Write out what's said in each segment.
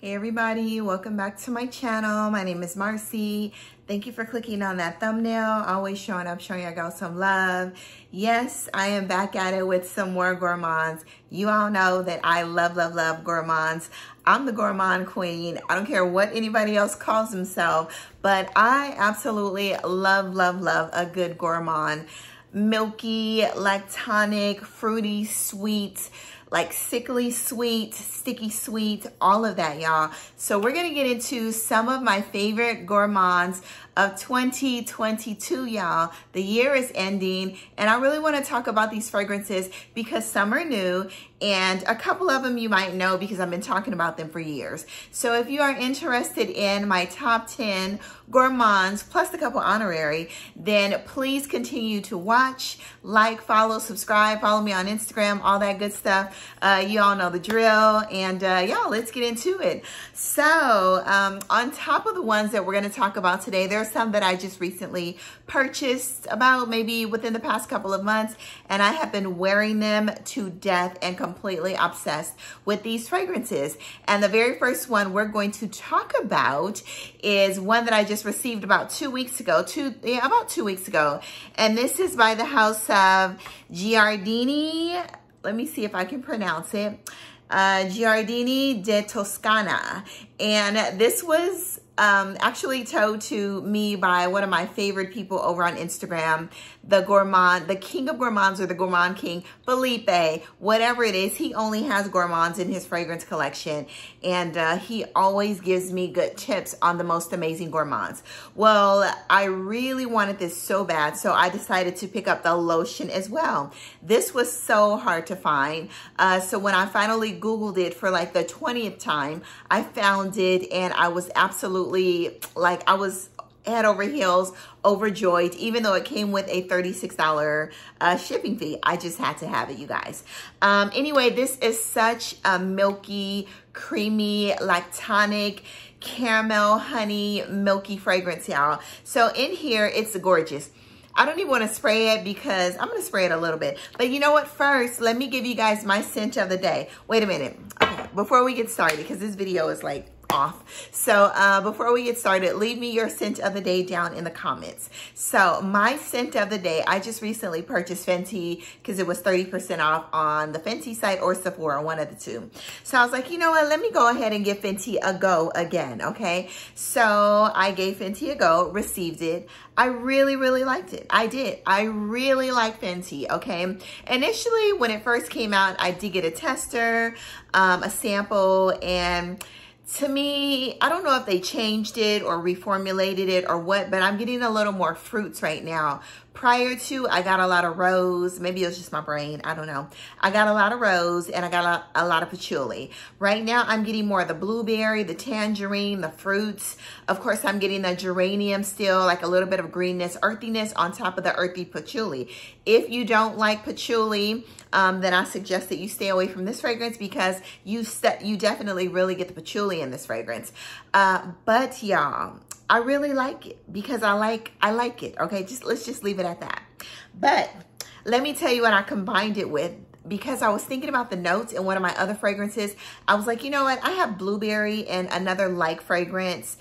Hey everybody, welcome back to my channel. My name is Marcy. Thank you for clicking on that thumbnail. Always showing up, showing your girl some love. Yes, I am back at it with some more gourmands. You all know that I love, love, love gourmands. I'm the gourmand queen. I don't care what anybody else calls themselves, but I absolutely love, love, love a good gourmand. Milky, lactonic, fruity, sweet, like sickly sweet, sticky sweet, all of that, y'all. So we're gonna get into some of my favorite gourmands of 2022, y'all. The year is ending, and I really wanna talk about these fragrances because some are new, and a couple of them you might know because I've been talking about them for years. So if you are interested in my top 10 gourmands, plus a couple honorary, then please continue to watch, like, follow, subscribe, follow me on Instagram, all that good stuff. You all know the drill, and y'all, let's get into it. So on top of the ones that we're gonna talk about today, there are some that I just recently purchased about maybe within the past couple of months, and I have been wearing them to death and completely obsessed with these fragrances. And the very first one we're going to talk about is one that I just received about 2 weeks ago, about 2 weeks ago. And this is by the house of GIARDINI. Let me see if I can pronounce it. GIARDINI de TOSCANA. And this was actually told to me by one of my favorite people over on Instagram, the gourmand, the king of gourmands, or the gourmand king, Felipe, whatever it is. He only has gourmands in his fragrance collection, and he always gives me good tips on the most amazing gourmands. Well, I really wanted this so bad, so I decided to pick up the lotion as well. This was so hard to find, so when I finally Googled it for like the 20th time, I found it, and I was absolutely, like, I was head over heels, overjoyed, even though it came with a $36 shipping fee. I just had to have it, you guys. Anyway, this is such a milky, creamy, lactonic, caramel, honey, milky fragrance, y'all. So in here, it's gorgeous. I don't even want to spray it because I'm going to spray it a little bit. But you know what? First, let me give you guys my scent of the day. Wait a minute. Okay, before we get started, because this video is like off. So before we get started, leave me your scent of the day down in the comments. So my scent of the day, I just recently purchased Fenty because it was 30% off on the Fenty site or Sephora, one of the two. So I was like, you know what, let me go ahead and give Fenty a go again, okay? So I gave Fenty a go, received it. I really, really liked it. I did. I really like Fenty, okay? Initially, when it first came out, I did get a tester, a sample, and to me, I don't know if they changed it or reformulated it or what, but I'm getting a little more fruits right now. Prior to, I got a lot of rose. Maybe it was just my brain. I don't know. I got a lot of rose, and I got a lot of patchouli. Right now, I'm getting more of the blueberry, the tangerine, the fruits. Of course, I'm getting the geranium still, like a little bit of greenness, earthiness on top of the earthy patchouli. If you don't like patchouli, then I suggest that you stay away from this fragrance because you definitely really get the patchouli in this fragrance. But y'all, I really like it because I like it, okay? Let's just leave it at that. But let me tell you what I combined it with, because I was thinking about the notes in one of my other fragrances. I was like, you know what? I have blueberry and another like fragrance,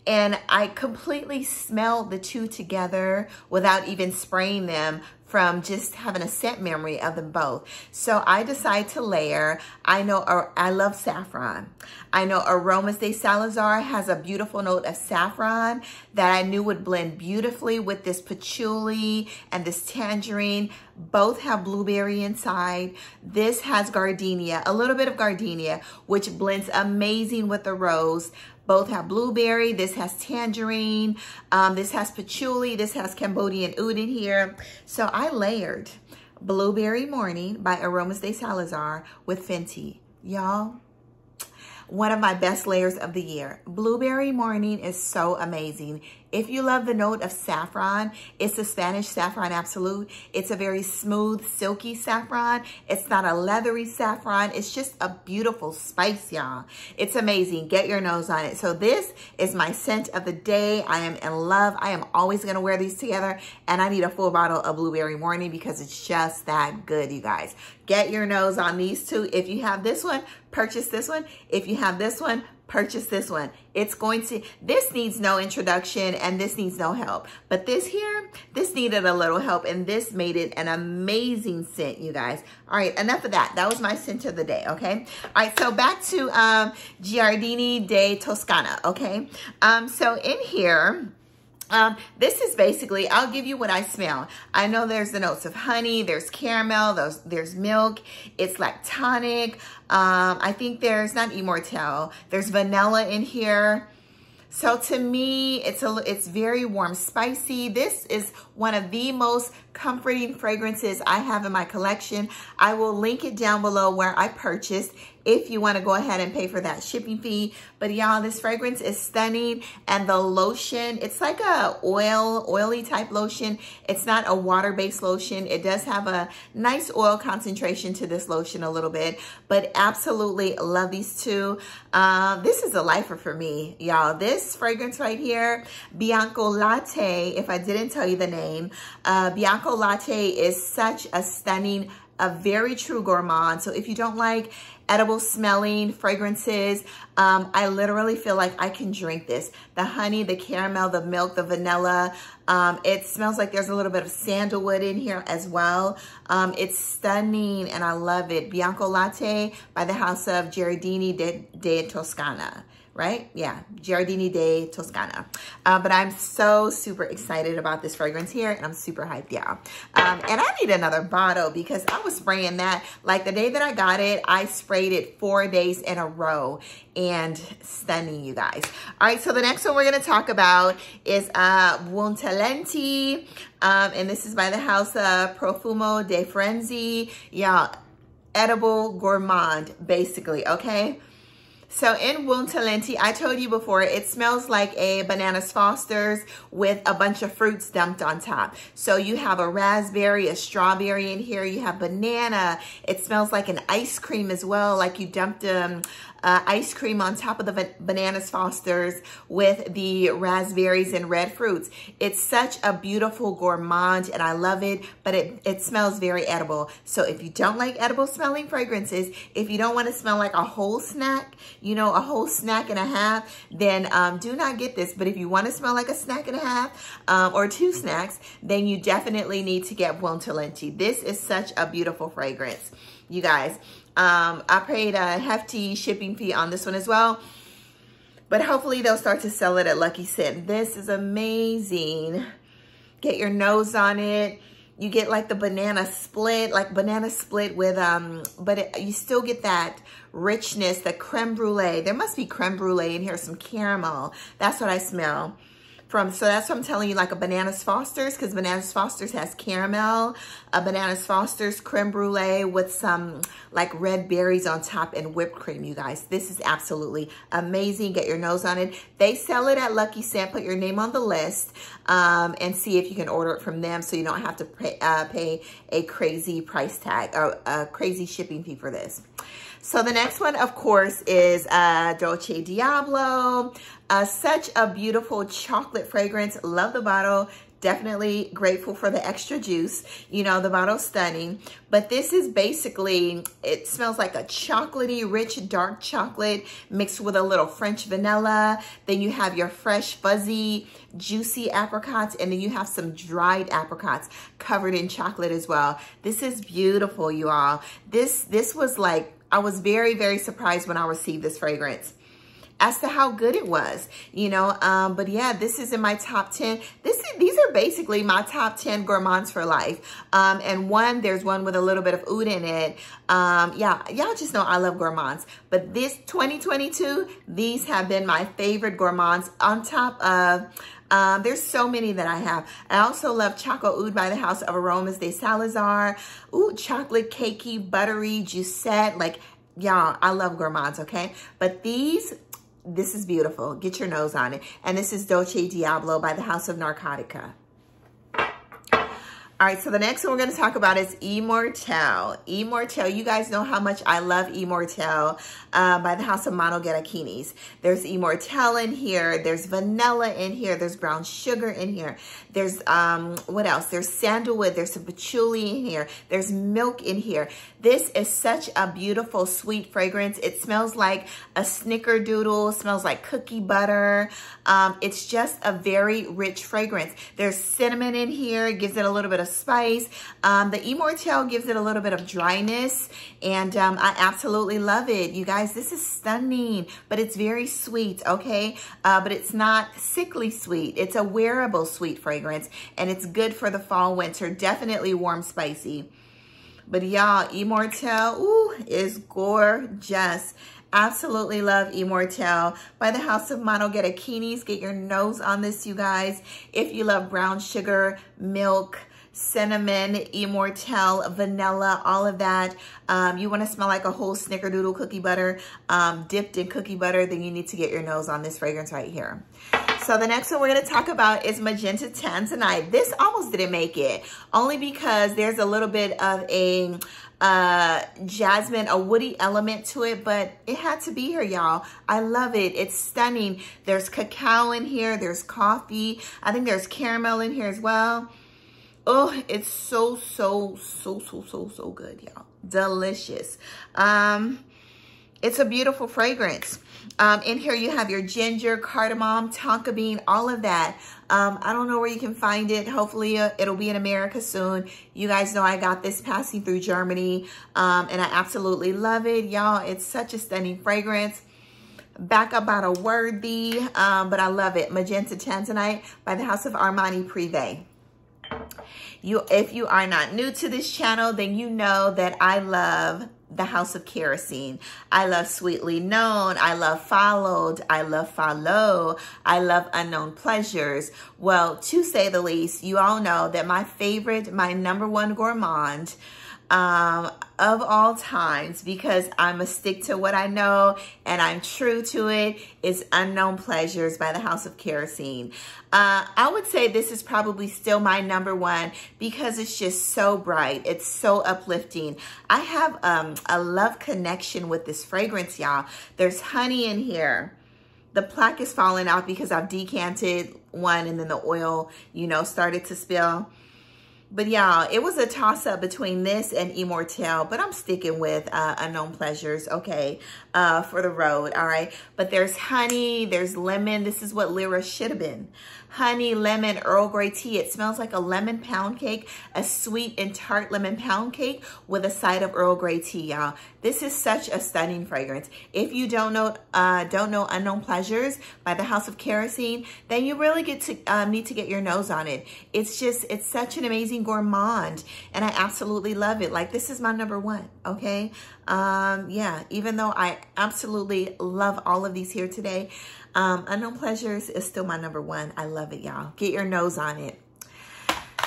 and I completely smelled the two together without even spraying them from just having a scent memory of them both. So I decided to layer. I love saffron. I know Aromas de Salazar has a beautiful note of saffron that I knew would blend beautifully with this patchouli and this tangerine. Both have blueberry inside. This has gardenia, a little bit of gardenia, which blends amazing with the rose. Both have blueberry. This has tangerine. This has patchouli. This has Cambodian oud in here. So I layered Blueberry Morning by Aromas de Salazar with Fenty. Y'all, one of my best layers of the year. Blueberry Morning is so amazing. If you love the note of saffron, it's a Spanish Saffron Absolute. It's a very smooth, silky saffron. It's not a leathery saffron. It's just a beautiful spice, y'all. It's amazing. Get your nose on it. So this is my scent of the day. I am in love. I am always going to wear these together, and I need a full bottle of Blueberry Morning because it's just that good, you guys. Get your nose on these two. If you have this one, purchase this one. If you have this one, purchase this one. It's going to, this needs no introduction and this needs no help. But this here, this needed a little help and this made it an amazing scent, you guys. All right, enough of that. That was my scent of the day, okay? All right, so back to Giardini di Toscana, okay? So in here, this is basically, I'll give you what I smell. I know there's the notes of honey, there's caramel, there's milk, it's lactonic. I think there's not immortelle, there's vanilla in here. So to me, it's very warm, spicy. This is one of the most comforting fragrances I have in my collection. I will link it down below where I purchased if you want to go ahead and pay for that shipping fee. But y'all, this fragrance is stunning. And the lotion, it's like a oily type lotion. It's not a water-based lotion. It does have a nice oil concentration to this lotion a little bit, but absolutely love these two. This is a lifer for me, y'all. This fragrance right here, Bianco Latte, if I didn't tell you the name, Bianco Latte is such a stunning, a very true gourmand. So if you don't like edible smelling fragrances, I literally feel like I can drink this. The honey, the caramel, the milk, the vanilla, it smells like there's a little bit of sandalwood in here as well. It's stunning and I love it. Bianco Latte by the house of Giardini di Toscana. Right? Yeah, Giardini di Toscana. But I'm so super excited about this fragrance here and I'm super hyped, y'all. And I need another bottle because I was spraying that. Like the day that I got it, I sprayed it 4 days in a row and stunning, you guys. All right, so the next one we're going to talk about is Buontalenti. And this is by the house of Profumo di Firenze. Y'all, edible gourmand, basically, okay? So in Buontalenti, I told you before, it smells like a Bananas Foster's with a bunch of fruits dumped on top. So you have a raspberry, a strawberry in here. You have banana. It smells like an ice cream as well, like you dumped ice cream on top of the Bananas Foster's with the raspberries and red fruits. It's such a beautiful gourmand and I love it, but it smells very edible. So if you don't like edible smelling fragrances, if you don't want to smell like a whole snack, you know, a whole snack and a half, then do not get this. But if you want to smell like a snack and a half or 2 snacks, then you definitely need to get Buontalenti. This is such a beautiful fragrance, you guys. I paid a hefty shipping fee on this one as well, but hopefully they'll start to sell it at Lucky Scent. This is amazing. Get your nose on it. You get like the banana split, with, you still get that richness, the creme brulee. There must be creme brulee in here, some caramel. That's what I smell. So that's what I'm telling you, like a Bananas Foster's, because Bananas Foster's has caramel, a Bananas Foster's creme brulee with some like red berries on top and whipped cream, you guys. This is absolutely amazing. Get your nose on it. They sell it at Lucky Scent. Put your name on the list and see if you can order it from them so you don't have to pay a crazy price tag or a crazy shipping fee for this. So the next one, of course, is Dolce Diablo. Such a beautiful chocolate fragrance. Love the bottle. Definitely grateful for the extra juice. You know, the bottle's stunning. But this is basically, it smells like a chocolatey, rich, dark chocolate mixed with a little French vanilla. Then you have your fresh, fuzzy, juicy apricots. And then you have some dried apricots covered in chocolate as well. This is beautiful, you all. This was like, I was very, very surprised when I received this fragrance as to how good it was, you know. But yeah, this is in my top 10. These are basically my top 10 gourmands for life. And there's one with a little bit of oud in it. Yeah, y'all just know I love gourmands. But this 2022, these have been my favorite gourmands on top of, there's so many that I have. I also love Choco Oud by the House of Aromas de Salazar. Ooh, chocolate cakey, buttery, Jusette. Like, y'all, I love gourmands, okay? But this is beautiful. Get your nose on it. And this is Dolce Diablo by the House of NARCOTICA. All All right, so the next one we're going to talk about is Immortelle. Immortelle, you guys know how much I love Immortelle by the House of Monogatarinis. There's Immortelle in here. There's vanilla in here. There's brown sugar in here. There's, what else? There's sandalwood. There's some patchouli in here. There's milk in here. This is such a beautiful, sweet fragrance. It smells like a snickerdoodle. It smells like cookie butter. It's just a very rich fragrance. There's cinnamon in here. It gives it a little bit of spice. The Immortelle gives it a little bit of dryness, and I absolutely love it. You guys, this is stunning, but it's very sweet, okay? But it's not sickly sweet. It's a wearable sweet fragrance, and it's good for the fall, winter. Definitely warm, spicy. But y'all, Immortelle, ooh, is gorgeous. Absolutely love Immortelle by the House of Monogatarinis. Get your nose on this, you guys. If you love brown sugar, milk, cinnamon, Immortelle, vanilla, all of that. You want to smell like a whole snickerdoodle cookie butter dipped in cookie butter, then you need to get your nose on this fragrance right here. So the next one we're going to talk about is Magenta Tanzanite. This almost didn't make it, only because there's a little bit of a jasmine, a woody element to it, but it had to be here, y'all. I love it. It's stunning. There's cacao in here. There's coffee. I think there's caramel in here as well. Oh, it's so good, y'all. Delicious. It's a beautiful fragrance. In here you have your ginger, cardamom, tonka bean, all of that. I don't know where you can find it. Hopefully it'll be in America soon. You guys know I got this passing through Germany, and I absolutely love it, y'all. It's such a stunning fragrance. Backup bottle worthy, but I love it. Magenta Tanzanite by the House of Armani Privé. If you are not new to this channel, then you know that I love the House of Kerosene. I love Sweetly Known. I love Followed. I love Follow. I love Unknown Pleasures. Well, to say the least, you all know that my favorite, my #1 gourmand of all times, because I'm a stick to what I know and I'm true to it, is Unknown Pleasures by the House of Kerosene. I would say this is probably still my #1 because it's just so bright. It's so uplifting. I have a love connection with this fragrance, y'all. There's honey in here. The plaque is falling out because I've decanted one and then the oil, you know, started to spill. But y'all, it was a toss-up between this and Immortelle, but I'm sticking with Unknown Pleasures, okay, for the road, all right? But there's honey, there's lemon. This is what Lyra should have been. Honey, lemon, Earl Grey tea. It smells like a lemon pound cake, a sweet and tart lemon pound cake with a side of Earl Grey tea, y'all. This is such a stunning fragrance. If you don't know Unknown Pleasures by the House of Kerosene, then you really need to get your nose on it. It's such an amazing gourmand, and I absolutely love it. Like, this is my #1, okay? Yeah, even though I absolutely love all of these here today, Unknown Pleasures is still my #1. I love it, y'all. Get your nose on it.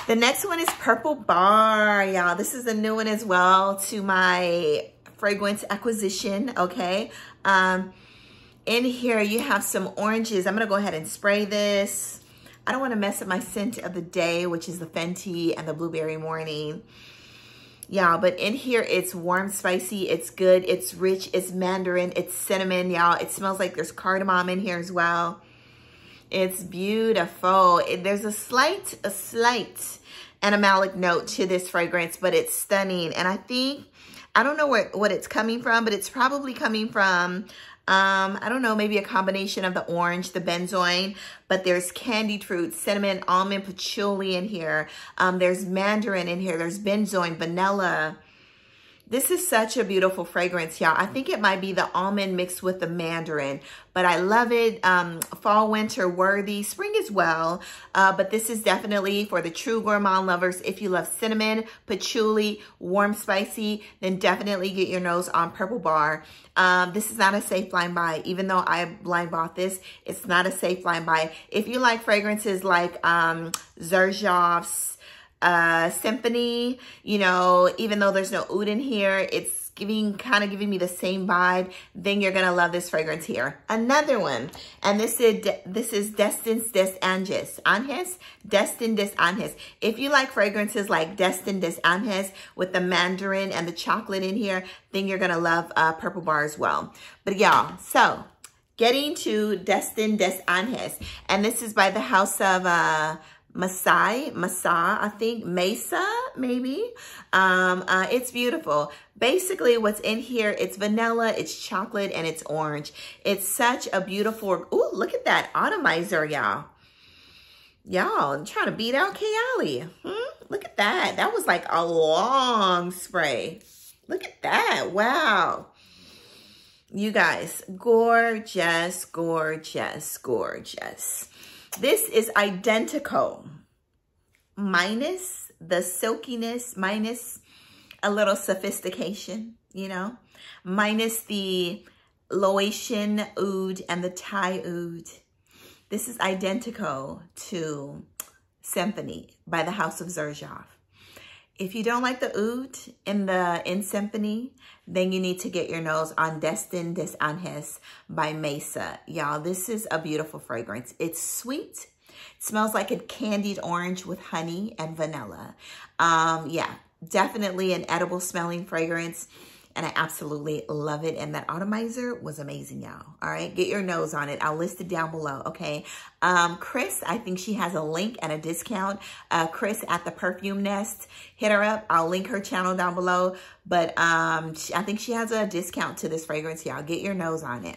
The next one is Purple Bar, y'all. This is a new one as well to my fragrance acquisition, okay? In here you have some oranges. I'm gonna go ahead and spray this. I don't wanna mess up my scent of the day, which is the Fenty and the Blueberry Morning. Y'all, but in here it's warm, spicy, it's good, it's rich, it's mandarin, it's cinnamon, y'all. It smells like there's cardamom in here as well. It's beautiful. There's a slight animalic note to this fragrance, but it's stunning. And I think, I don't know what it's coming from, but it's probably coming from, I don't know, maybe a combination of the orange, the benzoin, but there's candied fruit, cinnamon, almond, patchouli in here. There's mandarin in here. There's benzoin, vanilla. This is such a beautiful fragrance, y'all. I think it might be the almond mixed with the mandarin, but I love it. Fall, winter worthy, spring as well. But this is definitely for the true gourmand lovers. If you love cinnamon, patchouli, warm, spicy, then definitely get your nose on Purple Bar. This is not a safe blind buy. Even though I blind bought this, it's not a safe blind buy. If you like fragrances like Xerjoff's Symphony, you know, even though there's no oud in here, it's kind of giving me the same vibe, then you're gonna love this fragrance here. Another one, and this is Destin des Anges. Destin des Anges. If you like fragrances like Destin des Anges with the mandarin and the chocolate in here, then you're gonna love Purple Bar as well. But y'all, so getting to Destin des Anges, and this is by the house of Masa, I think, Mesa, maybe. It's beautiful. Basically, what's in here, it's vanilla, it's chocolate, and it's orange. It's such a beautiful, ooh, look at that atomizer, y'all. Y'all, I'm trying to beat out Kayali. Look at that. That was like a long spray. Look at that. Wow. You guys, gorgeous, gorgeous, gorgeous. This is identical, minus the silkiness, minus a little sophistication, you know, minus the Laotian oud and the Thai oud. This is identical to Symphony by the House of Xerjoff. If you don't like the oud in Symphony, then you need to get your nose on Destin des Anges by Mesa. Y'all, this is a beautiful fragrance. It's sweet. It smells like a candied orange with honey and vanilla. Yeah, definitely an edible smelling fragrance. And I absolutely love it. And that atomizer was amazing, y'all. All right, get your nose on it. I'll list it down below, okay? Chris, I think she has a link and a discount. Chris at the Perfume Nest, hit her up. I'll link her channel down below. But I think she has a discount to this fragrance, y'all. Get your nose on it.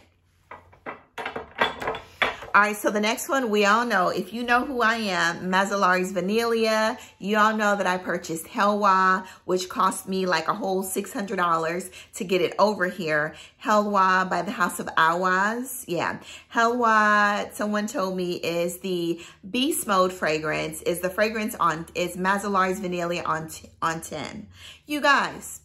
All right, so the next one, we all know, if you know who I am, Mazzolari's Vanille. You all know that I purchased Helwa, which cost me like a whole $600 to get it over here. Helwa by the House of Awaz. Yeah, Helwa, someone told me, is the Beast Mode fragrance, is the fragrance is Mazzolari's Vanille on 10. You guys,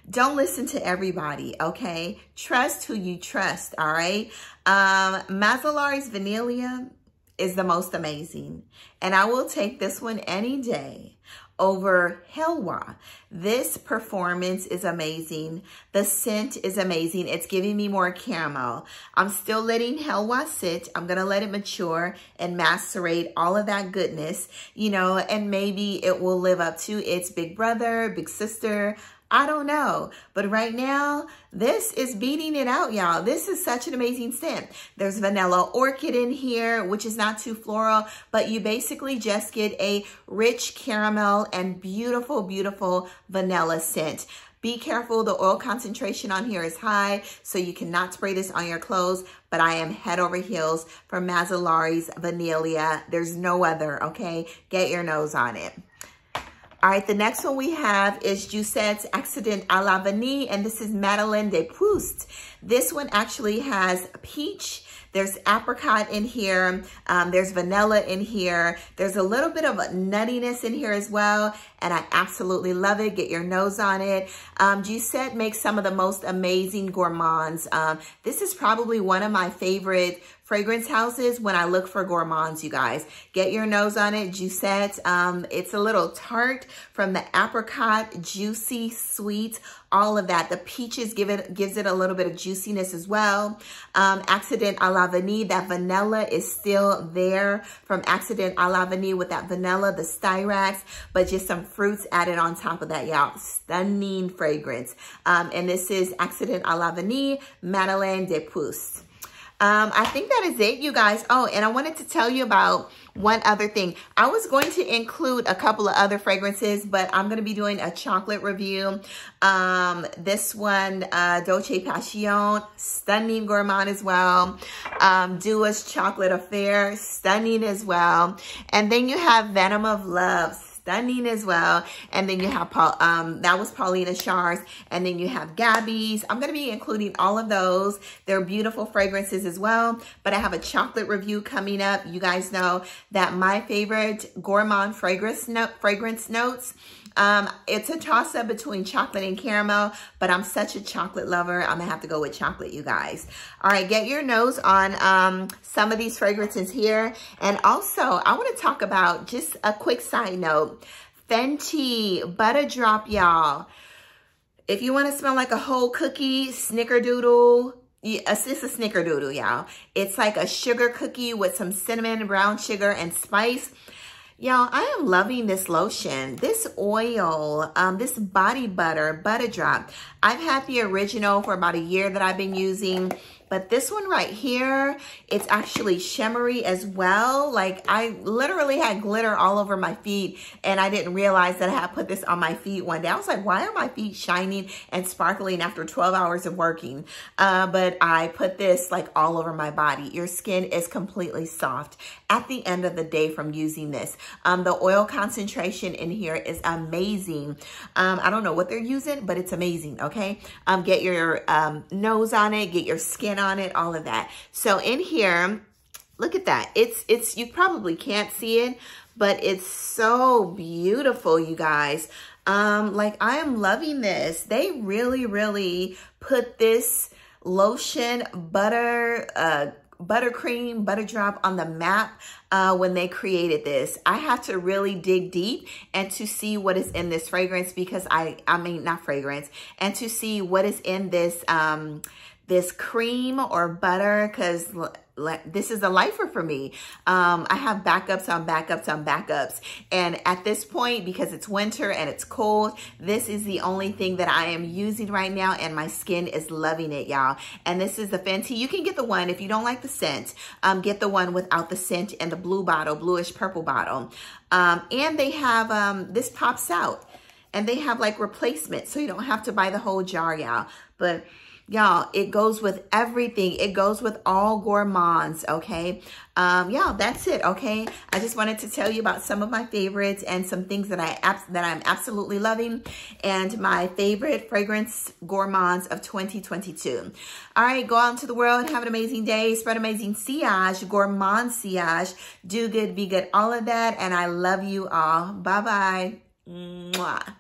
don't listen to everybody, okay? Trust who you trust, all right? Mazzolari's Vanille is the most amazing. And I will take this one any day over Helwa. This performance is amazing. The scent is amazing. It's giving me more caramel. I'm still letting Helwa sit. I'm going to let it mature and macerate all of that goodness, you know, and maybe it will live up to its big brother, big sister. I don't know. But right now, this is beating it out, y'all. This is such an amazing scent. There's vanilla orchid in here, which is not too floral, but you basically just get a rich caramel and beautiful, beautiful vanilla scent. Be careful, the oil concentration on here is high, so you cannot spray this on your clothes, but I am head over heels for Mazzolari's Vanille. There's no other, okay? Get your nose on it. All right, the next one we have is Joussette's Accident à la Vanille, and this is Madeleine de Proust. This one actually has peach. There's apricot in here. There's vanilla in here. There's a little bit of nuttiness in here as well, and I absolutely love it. Get your nose on it. Jousset makes some of the most amazing gourmands. This is probably one of my favorite fragrance houses when I look for gourmands, you guys. Get your nose on it, Jousset. It's a little tart from the apricot, juicy, sweet, all of that. The peaches gives it a little bit of juiciness as well. Accident à la Vanille, that vanilla is still there from Accident à la Vanille with that vanilla, the styrax, but just some fruits added on top of that, y'all. Stunning fragrance. And this is Accident à la Vanille, Madeleine de Proust. I think that is it, you guys. Oh, and I wanted to tell you about one other thing. I was going to include a couple of other fragrances, but I'm going to be doing a chocolate review. This one, Dolce Passion, stunning gourmand as well. Dua's Chocolate Affair, stunning as well. And then you have Venom of Love, stunning as well. And then you have that was Paulina Char's, and then you have Gabby's. I'm going to be including all of those. They're beautiful fragrances as well, but I have a chocolate review coming up. You guys know that my favorite gourmand fragrance notes, it's a toss-up between chocolate and caramel, but I'm such a chocolate lover. I'm gonna have to go with chocolate, you guys. All right, get your nose on some of these fragrances here. And also, I want to talk about, just a quick side note, Fenty Butter Drop, y'all. If you want to smell like a whole cookie, snickerdoodle. It's a snickerdoodle, y'all. It's like a sugar cookie with some cinnamon, brown sugar, and spice. Y'all, I am loving this lotion, this oil, this body butter drop. I've had the original for about a year that I've been using, but this one right here, it's actually shimmery as well. Like, I literally had glitter all over my feet, and I didn't realize that I had put this on my feet one day. I was like, why are my feet shining and sparkling after 12 hours of working? But I put this like all over my body. Your skin is completely soft at the end of the day from using this. The oil concentration in here is amazing. I don't know what they're using, but it's amazing, okay? Get your nose on it, get your skin on it, all of that. So in here, look at that. It's you probably can't see it, but it's so beautiful, you guys. Like, I am loving this. They really put this lotion, buttercream, butter drop on the map when they created this. I have to really dig deep and to see what is in this fragrance, because I mean, not fragrance, and to see what is in this this cream or butter, because this is a lifer for me. I have backups on backups on backups. And at this point, because it's winter and it's cold, this is the only thing that I am using right now, and my skin is loving it, y'all. And this is the Fenty. You can get the one, if you don't like the scent, get the one without the scent and the blue bottle, bluish purple bottle. And they have, this pops out, and they have like replacements, so you don't have to buy the whole jar, y'all. But y'all, it goes with everything. It goes with all Gourmands, okay? Y'all, that's it, okay? I just wanted to tell you about some of my favorites and some things that I'm absolutely loving, and my favorite fragrance Gourmands of 2022. All right, go out into the world, have an amazing day, spread amazing sillage, gourmand sillage, do good, be good, all of that, and I love you all. Bye-bye. Mwah.